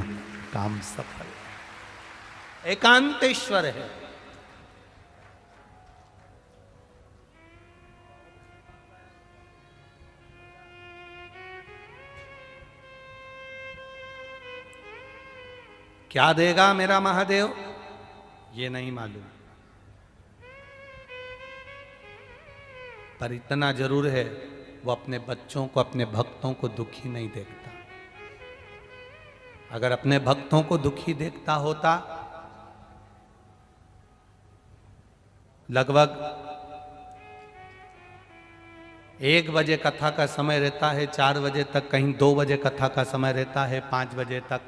काम सफल। एकांतेश्वर है। क्या देगा मेरा महादेव ये नहीं मालूम, पर इतना जरूर है वो अपने बच्चों को, अपने भक्तों को दुखी नहीं देखता। अगर अपने भक्तों को दुखी देखता होता, लगभग 1 बजे कथा का समय रहता है, 4 बजे तक, कहीं 2 बजे कथा का समय रहता है, 5 बजे तक,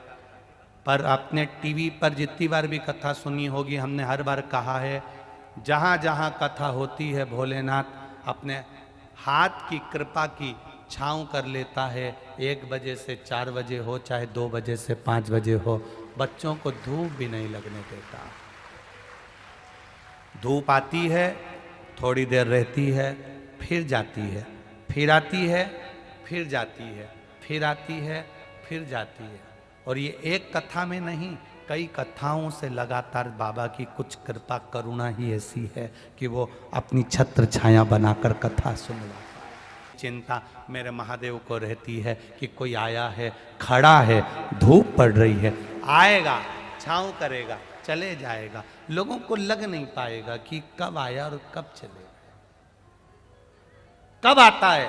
पर आपने टीवी पर जितनी बार भी कथा सुनी होगी, हमने हर बार कहा है, जहाँ जहाँ कथा होती है भोलेनाथ अपने हाथ की कृपा की छांव कर लेता है। 1 बजे से 4 बजे हो, चाहे 2 बजे से 5 बजे हो, बच्चों को धूप भी नहीं लगने देता। धूप आती है, थोड़ी देर रहती है, फिर जाती है, फिर आती है, फिर जाती है, फिर आती है, फिर जाती है। और ये एक कथा में नहीं, कई कथाओं से लगातार बाबा की कुछ कृपा करुणा ही ऐसी है कि वो अपनी छत्र छाया बनाकर कथा सुनवाता है। चिंता मेरे महादेव को रहती है कि कोई आया है, खड़ा है, धूप पड़ रही है, आएगा, छांव करेगा, चले जाएगा, लोगों को लग नहीं पाएगा कि कब आया और कब चलेगा, कब आता है,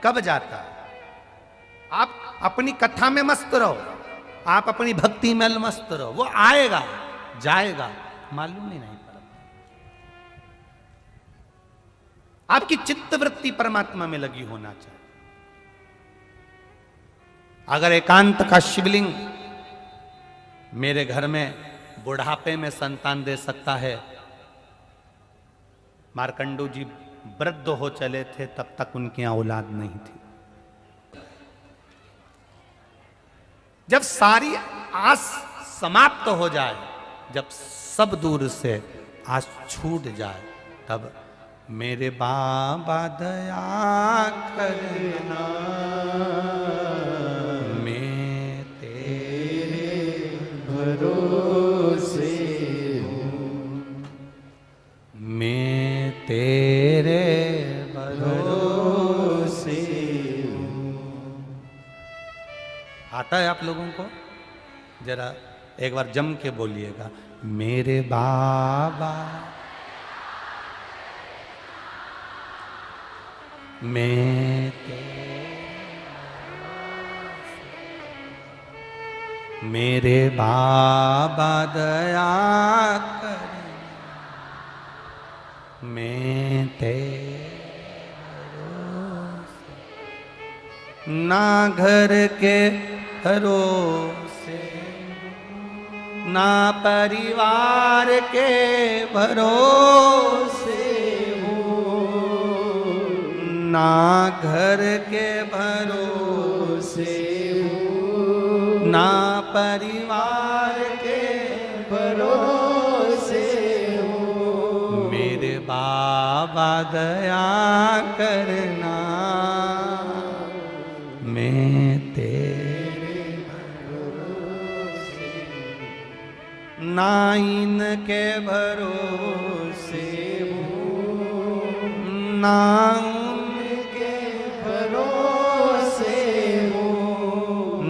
कब जाता है। आप अपनी कथा में मस्त रहो, आप अपनी भक्ति में मस्त रहो, वो आएगा जाएगा, मालूम ही नहीं पड़ता। आपकी चित्त वृत्ति परमात्मा में लगी होना चाहिए। अगर एकांत का शिवलिंग मेरे घर में बुढ़ापे में संतान दे सकता है, मार्कंडू जी वृद्ध हो चले थे तब तक उनकी औलाद नहीं थी। जब सारी आस समाप्त हो जाए, जब सब दूर से आस छूट जाए, तब मेरे बाबा दया करना, मैं तेरे भरोसे हूँ, मैं तेरे भरोसे हूँ। आता है आप लोगों को? जरा एक बार जम के बोलिएगा, मेरे बाबा मैं मेरे बाबा दया कर, मैं ना घर के भरोसे, ना परिवार के भरोसे, ना घर के भरोसे हूँ, ना परिवार के भरोसे हूँ, मेरे बाबा दया करना, मैं तेरे भरोसे, ना इनके भरोसे हूँ, ना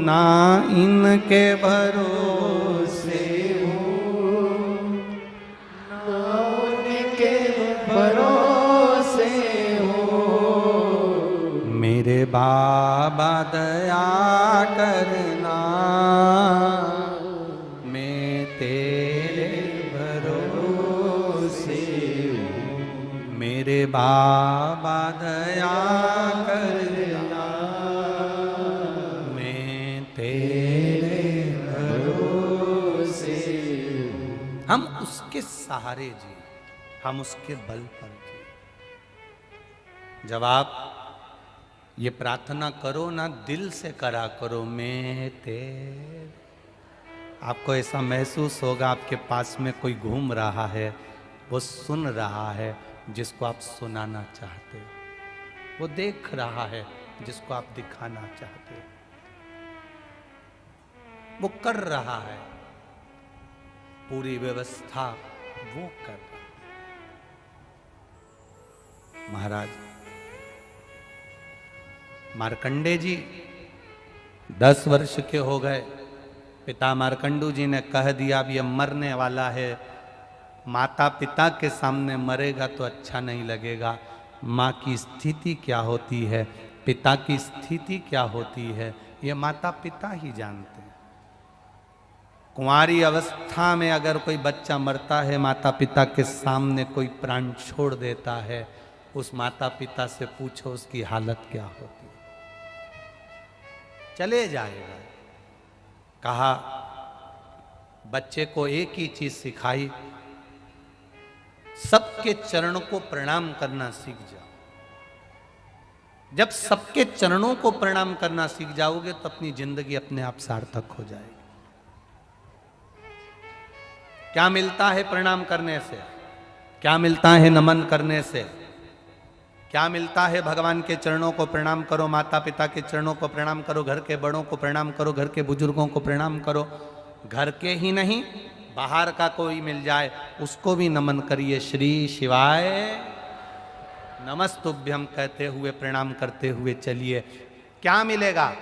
ना इनके भरोसे हूँ, ना उनके भरोसे हूँ, मेरे बाबा दया करना, मैं तेरे भरोसे हूँ, मेरे बाबा दया करना, हम उसके सहारे जी, हम उसके बल पर जी। जब आप ये प्रार्थना करो ना, दिल से करा करो, मैं तेरे, आपको ऐसा महसूस होगा आपके पास में कोई घूम रहा है, वो सुन रहा है जिसको आप सुनाना चाहते हो, वो देख रहा है जिसको आप दिखाना चाहते हो, वो कर रहा है, पूरी व्यवस्था वो कर रहा है। महाराज मार्कंडे जी 10 वर्ष के हो गए, पिता मार्कंडू जी ने कह दिया अब ये मरने वाला है, माता पिता के सामने मरेगा तो अच्छा नहीं लगेगा, माँ की स्थिति क्या होती है, पिता की स्थिति क्या होती है, ये माता पिता ही जानते हैं। कुंवारी अवस्था में अगर कोई बच्चा मरता है, माता पिता के सामने कोई प्राण छोड़ देता है, उस माता पिता से पूछो उसकी हालत क्या होती है। चले जाएगा। कहा बच्चे को एक ही चीज सिखाई, सबके चरणों को प्रणाम करना सीख जाओ। जब सबके चरणों को प्रणाम करना सीख जाओगे तो अपनी जिंदगी अपने आप सार्थक हो जाएगी। क्या मिलता है प्रणाम करने से? क्या मिलता है नमन करने से? क्या मिलता है? भगवान के चरणों को प्रणाम करो, माता पिता के चरणों को प्रणाम करो, घर के बड़ों को प्रणाम करो, घर के बुजुर्गों को प्रणाम करो। घर के ही नहीं, बाहर का कोई मिल जाए उसको भी नमन करिए। श्री शिवाय नमस्तुभ्यम कहते हुए, प्रणाम करते हुए चलिए। क्या मिलेगा?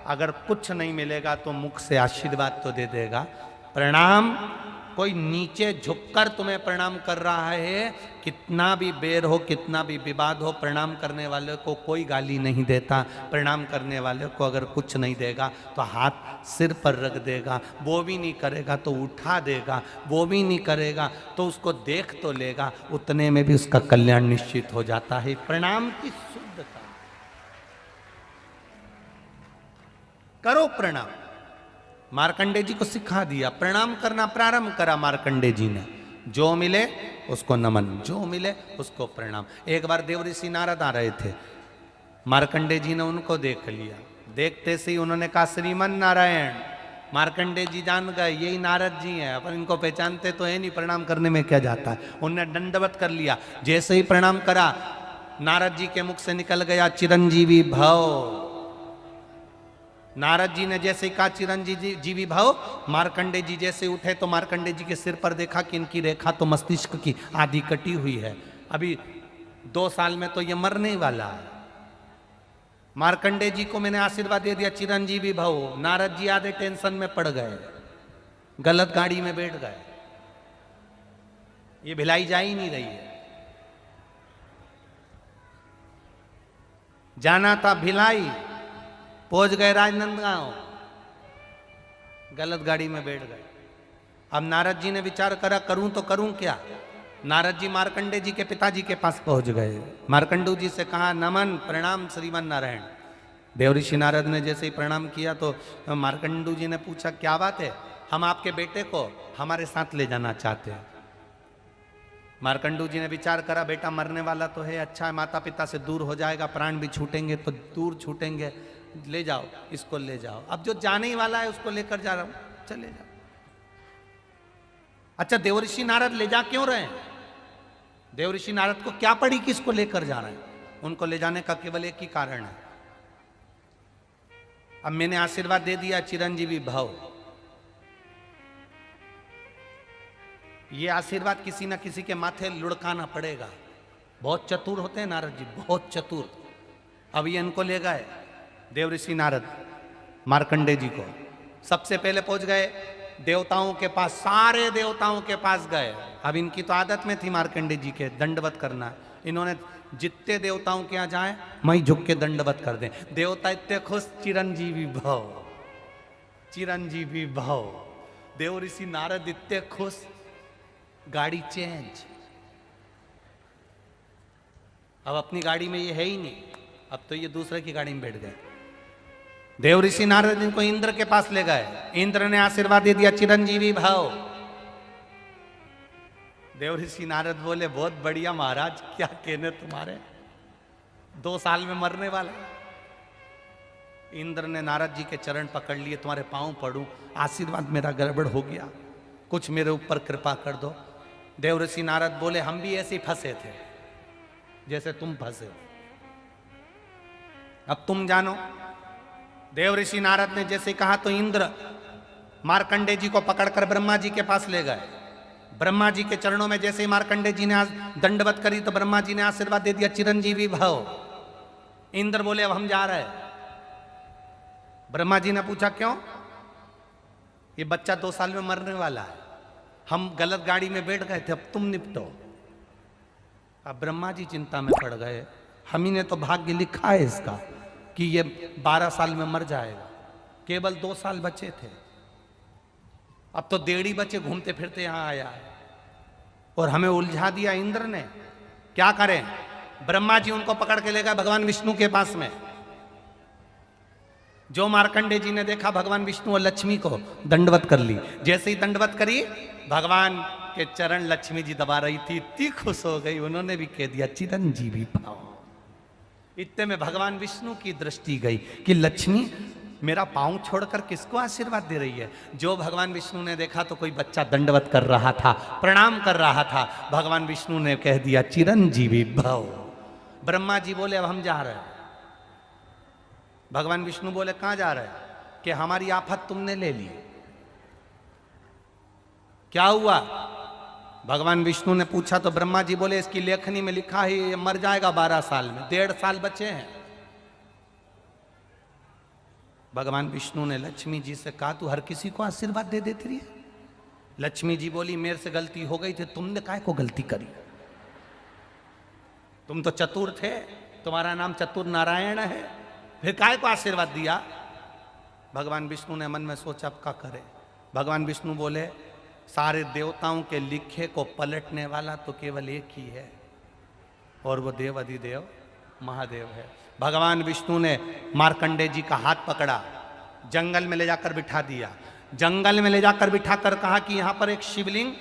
अगर कुछ नहीं मिलेगा तो मुख से आशीर्वाद तो दे देगा। प्रणाम कोई नीचे झुककर तुम्हें प्रणाम कर रहा है, कितना भी बेर हो, कितना भी विवाद हो, प्रणाम करने वाले को कोई गाली नहीं देता। प्रणाम करने वाले को अगर कुछ नहीं देगा तो हाथ सिर पर रख देगा, वो भी नहीं करेगा तो उठा देगा, वो भी नहीं करेगा तो उसको देख तो लेगा, उतने में भी उसका कल्याण निश्चित हो जाता है। प्रणाम की शुद्धता। करो प्रणाम। मार्कंडे जी को सिखा दिया, प्रणाम करना प्रारंभ करा मार्कंडे जी ने। जो मिले उसको नमन, जो मिले उसको प्रणाम। एक बार देव ऋषि नारद आ रहे थे, मार्कंडे जी ने उनको देख लिया। देखते से ही उन्होंने कहा श्रीमन नारायण। मार्कंडे जी जान गए यही नारद जी हैं, पर इनको पहचानते तो है नहीं, प्रणाम करने में क्या जाता है। उन्होंने दंडवत कर लिया। जैसे ही प्रणाम करा, नारद जी के मुख से निकल गया चिरंजीवी भव। नारद जी ने जैसे कहा चिरंजीवी भव, मार्कंडे जी जैसे उठे तो मार्कंडे जी के सिर पर देखा कि इनकी रेखा तो मस्तिष्क की आधी कटी हुई है, अभी 2 साल में तो ये मरने वाला है। मार्कंडे जी को मैंने आशीर्वाद दे दिया चिरंजीवी भव। नारद जी आधे टेंशन में पड़ गए, गलत गाड़ी में बैठ गए, ये भिलाई जा ही नहीं रही है। जाना था भिलाई, पहुंच गए राजनांदगांव, गलत गाड़ी में बैठ गए। अब नारद जी ने विचार करा करूं तो करूं क्या। नारद जी मार्कंडे जी के पिताजी के पास पहुंच गए। मार्कंडू जी से कहा नमन प्रणाम श्रीमन नारायण। देवऋषि नारद ने जैसे ही प्रणाम किया तो मार्कंडू जी ने पूछा क्या बात है, हम आपके बेटे को हमारे साथ ले जाना चाहते हैं। मार्कंडू जी ने विचार करा बेटा मरने वाला तो है, अच्छा है, माता पिता से दूर हो जाएगा, प्राण भी छूटेंगे तो दूर छूटेंगे, ले जाओ इसको ले जाओ। अब जो जाने ही वाला है उसको लेकर जा रहा हूं, चले जाओ। अच्छा देवऋषि नारद ले जा क्यों रहे हैं? देवऋषि नारद को क्या पड़ी कि इसको लेकर जा रहे हैं? उनको ले जाने का केवल एक ही कारण है, अब मैंने आशीर्वाद दे दिया चिरंजीवी भव। ये आशीर्वाद किसी ना किसी के माथे लुढ़काना पड़ेगा। बहुत चतुर होते हैं नारद जी, बहुत चतुर। अब ये इनको ले गए देवऋषि नारद मार्कंडे जी को। सबसे पहले पहुंच गए देवताओं के पास, सारे देवताओं के पास गए। अब इनकी तो आदत में थी मार्कंडे जी के दंडवत करना। इन्होंने जितने देवताओं के यहाँ जाए वहीं झुक के दंडवत कर दें। देवता इतने खुश, चिरंजीवी भव, चिरंजीवी भव। देवऋषि नारद इतने खुश, गाड़ी चेंज। अब अपनी गाड़ी में ये है ही नहीं, अब तो ये दूसरे की गाड़ी में बैठ गए। देवऋषि नारद इनको इंद्र के पास ले गए। इंद्र ने आशीर्वाद दे दिया चिरंजीवी भव। देवऋषि नारद बोले बहुत बढ़िया महाराज, क्या कहने तुम्हारे, 2 साल में मरने वाला। इंद्र ने नारद जी के चरण पकड़ लिए, तुम्हारे पांव पड़ूं, आशीर्वाद मेरा गड़बड़ हो गया, कुछ मेरे ऊपर कृपा कर दो। देवऋषि नारद बोले हम भी ऐसे ही फंसे थे जैसे तुम फंसे हो, अब तुम जानो। देवऋषि नारद ने जैसे कहा तो इंद्र मार्कंडे जी को पकड़कर ब्रह्मा जी के पास ले गए। ब्रह्मा जी के चरणों में जैसे ही मार्कंडे जी ने दंडवत करी तो ब्रह्मा जी ने आशीर्वाद दे दिया चिरंजीवी भव। इंद्र बोले अब हम जा रहे हैं। ब्रह्मा जी ने पूछा क्यों? ये बच्चा 2 साल में मरने वाला है, हम गलत गाड़ी में बैठ गए थे, अब तुम निपटो। अब ब्रह्मा जी चिंता में पड़ गए, हम ही ने तो भाग्य लिखा है इसका कि ये 12 साल में मर जाएगा, केवल 2 साल बचे थे, अब तो 1.5 बच्चे घूमते फिरते यहां आया है और हमें उलझा दिया इंद्र ने। क्या करें? ब्रह्मा जी उनको पकड़ के ले गए भगवान विष्णु के पास में। जो मार्कंडे जी ने देखा भगवान विष्णु और लक्ष्मी को दंडवत कर ली। जैसे ही दंडवत करी, भगवान के चरण लक्ष्मी जी दबा रही थी, इतनी खुश हो गई, उन्होंने भी कह दिया चिरंजीवी भव। इतने में भगवान विष्णु की दृष्टि गई कि लक्ष्मी मेरा पांव छोड़कर किसको आशीर्वाद दे रही है। जो भगवान विष्णु ने देखा तो कोई बच्चा दंडवत कर रहा था, प्रणाम कर रहा था। भगवान विष्णु ने कह दिया चिरंजीवी भव। ब्रह्मा जी बोले अब हम जा रहे हैं। भगवान विष्णु बोले कहां जा रहे हैं? कि हमारी आफत तुमने ले ली। क्या हुआ? भगवान विष्णु ने पूछा तो ब्रह्मा जी बोले इसकी लेखनी में लिखा है ये मर जाएगा 12 साल में, 1.5 साल बचे हैं। भगवान विष्णु ने लक्ष्मी जी से कहा तू हर किसी को आशीर्वाद दे देती रही है, लक्ष्मी जी बोली मेरे से गलती हो गई थी, तुमने काहे को गलती करी? तुम तो चतुर थे, तुम्हारा नाम चतुर नारायण है, फिर काहे को आशीर्वाद दिया? भगवान विष्णु ने मन में सोचा अब क्या करे। भगवान विष्णु बोले सारे देवताओं के लिखे को पलटने वाला तो केवल एक ही है, और वो देव अधिदेव महादेव है। भगवान विष्णु ने मार्कंडे जी का हाथ पकड़ा, जंगल में ले जाकर बिठा दिया। जंगल में ले जाकर बिठाकर कहा कि यहां पर एक शिवलिंग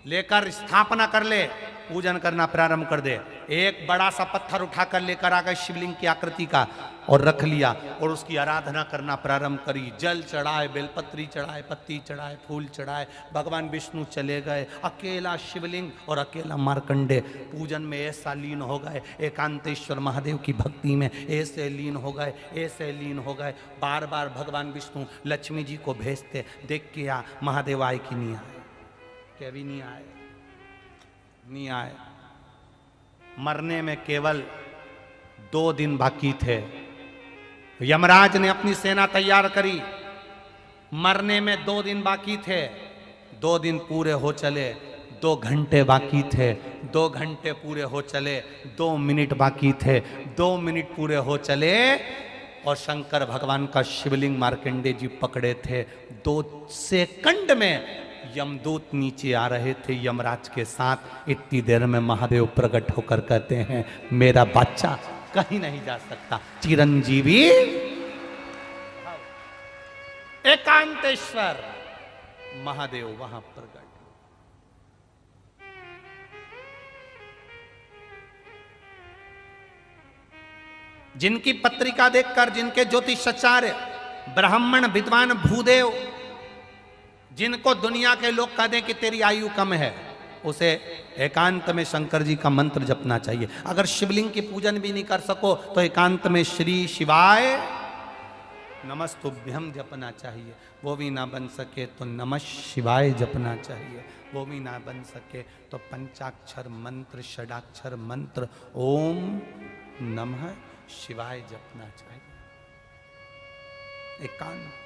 लेकर स्थापना कर ले, पूजन करना प्रारंभ कर दे। एक बड़ा सा पत्थर उठाकर लेकर आ गए शिवलिंग की आकृति का और रख लिया और उसकी आराधना करना प्रारंभ करी। जल चढ़ाए, बेलपत्री चढ़ाए, पत्ती चढ़ाए, फूल चढ़ाए। भगवान विष्णु चले गए, अकेला शिवलिंग और अकेला मार्कंडे पूजन में ऐसा लीन हो गए, एकांतेश्वर महादेव की भक्ति में ऐसे लीन हो गए, ऐसे लीन हो गए। बार बार भगवान विष्णु लक्ष्मी जी को भेजते, देख के आ महादेव आए कि नहीं आए, क्या भी नहीं आए, नहीं आए। मरने में केवल 2 दिन बाकी थे। यमराज ने अपनी सेना तैयार करी, मरने में 2 दिन बाकी थे। 2 दिन पूरे हो चले, 2 घंटे बाकी थे, 2 घंटे पूरे हो चले, 2 मिनट बाकी थे, 2 मिनट पूरे हो चले और शंकर भगवान का शिवलिंग मार्कंडे जी पकड़े थे। 2 सेकंड में यमदूत नीचे आ रहे थे यमराज के साथ। इतनी देर में महादेव प्रकट होकर कहते हैं मेरा बच्चा कहीं नहीं जा सकता, चिरंजीवी एकांतेश्वर महादेव वहां प्रकट। जिनकी पत्रिका देखकर, जिनके ज्योतिषाचार्य ब्राह्मण विद्वान भूदेव, जिनको दुनिया के लोग कह दें कि तेरी आयु कम है, उसे एकांत में शंकर जी का मंत्र जपना चाहिए। अगर शिवलिंग की पूजन भी नहीं कर सको तो एकांत में श्री शिवाय नमस्तुभ्यम जपना चाहिए। वो भी ना बन सके तो नमः शिवाय जपना चाहिए। वो भी ना बन सके तो पंचाक्षर मंत्र, षडाक्षर मंत्र ओम नमः शिवाय जपना चाहिए। एकांत,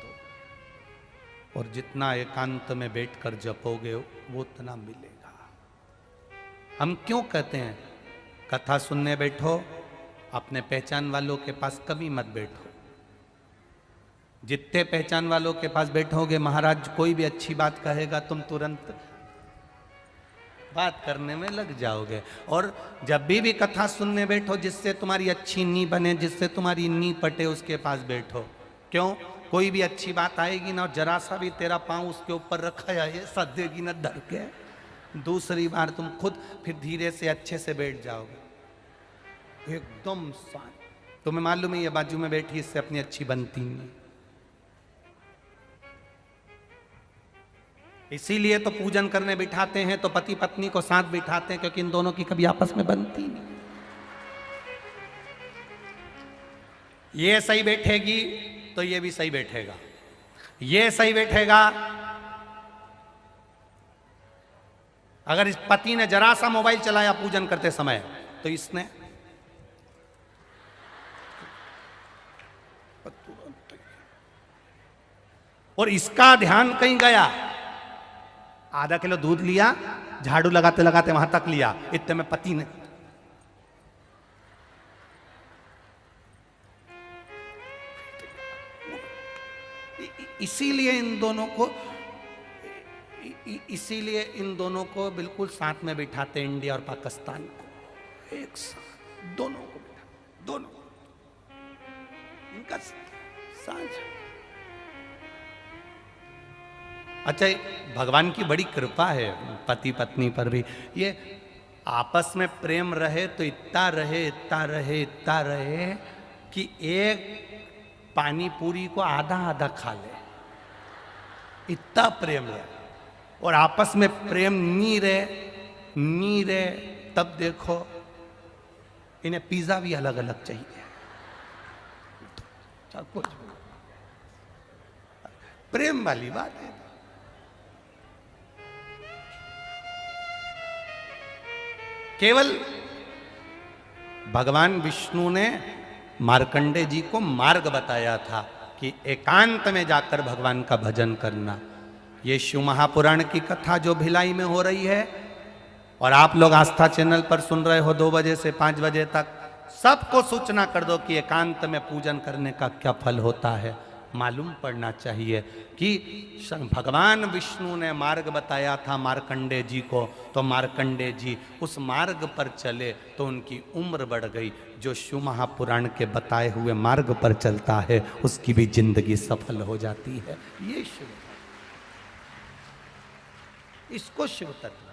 और जितना एकांत में बैठकर जपोगे वो उतना मिलेगा। हम क्यों कहते हैं कथा सुनने बैठो, अपने पहचान वालों के पास कभी मत बैठो। जितने पहचान वालों के पास बैठोगे महाराज कोई भी अच्छी बात कहेगा तुम तुरंत बात करने में लग जाओगे। और जब भी कथा सुनने बैठो, जिससे तुम्हारी अच्छी नी बने, जिससे तुम्हारी नी पटे, उसके पास बैठो। क्यों? कोई भी अच्छी बात आएगी ना, जरा सा भी तेरा पांव उसके ऊपर रखा है सदेगी ना धर के, दूसरी बार तुम खुद फिर धीरे से अच्छे से बैठ जाओगे एकदम शांत। तुम्हें मालूम है ये बाजू में बैठी इससे अपनी अच्छी बनती नहीं। इसीलिए तो पूजन करने बिठाते हैं तो पति पत्नी को साथ बिठाते हैं, क्योंकि इन दोनों की कभी आपस में बनती नहीं। ये सही बैठेगी तो ये भी सही बैठेगा, ये सही बैठेगा। अगर इस पति ने जरा सा मोबाइल चलाया पूजन करते समय तो इसने और इसका ध्यान कहीं गया, आधा किलो दूध लिया, झाड़ू लगाते लगाते वहां तक लिया, इतने में पति ने इसीलिए इन दोनों को बिल्कुल साथ में बिठाते, इंडिया और पाकिस्तान को एक साथ, दोनों को बिठा, दोनों इनका साझा। अच्छा, भगवान की बड़ी कृपा है पति पत्नी पर भी। ये आपस में प्रेम रहे तो इतना रहे, इतना रहे, इतना रहे कि एक पानी पूरी को आधा आधा खा ले, इतना प्रेम है। और आपस में प्रेम नी रहे तब देखो इन्हें पिज्जा भी अलग अलग चाहिए। कुछ प्रेम वाली बात है। केवल भगवान विष्णु ने मार्कंडे जी को मार्ग बताया था कि एकांत में जाकर भगवान का भजन करना। ये शिव महापुराण की कथा जो भिलाई में हो रही है और आप लोग आस्था चैनल पर सुन रहे हो 2 बजे से 5 बजे तक, सबको सूचना कर दो कि एकांत में पूजन करने का क्या फल होता है। मालूम पड़ना चाहिए कि भगवान विष्णु ने मार्ग बताया था मार्कंडे जी को, तो मार्कंडे जी उस मार्ग पर चले तो उनकी उम्र बढ़ गई। जो शिव महापुराण के बताए हुए मार्ग पर चलता है उसकी भी जिंदगी सफल हो जाती है। ये शिव, इसको शिव तत्व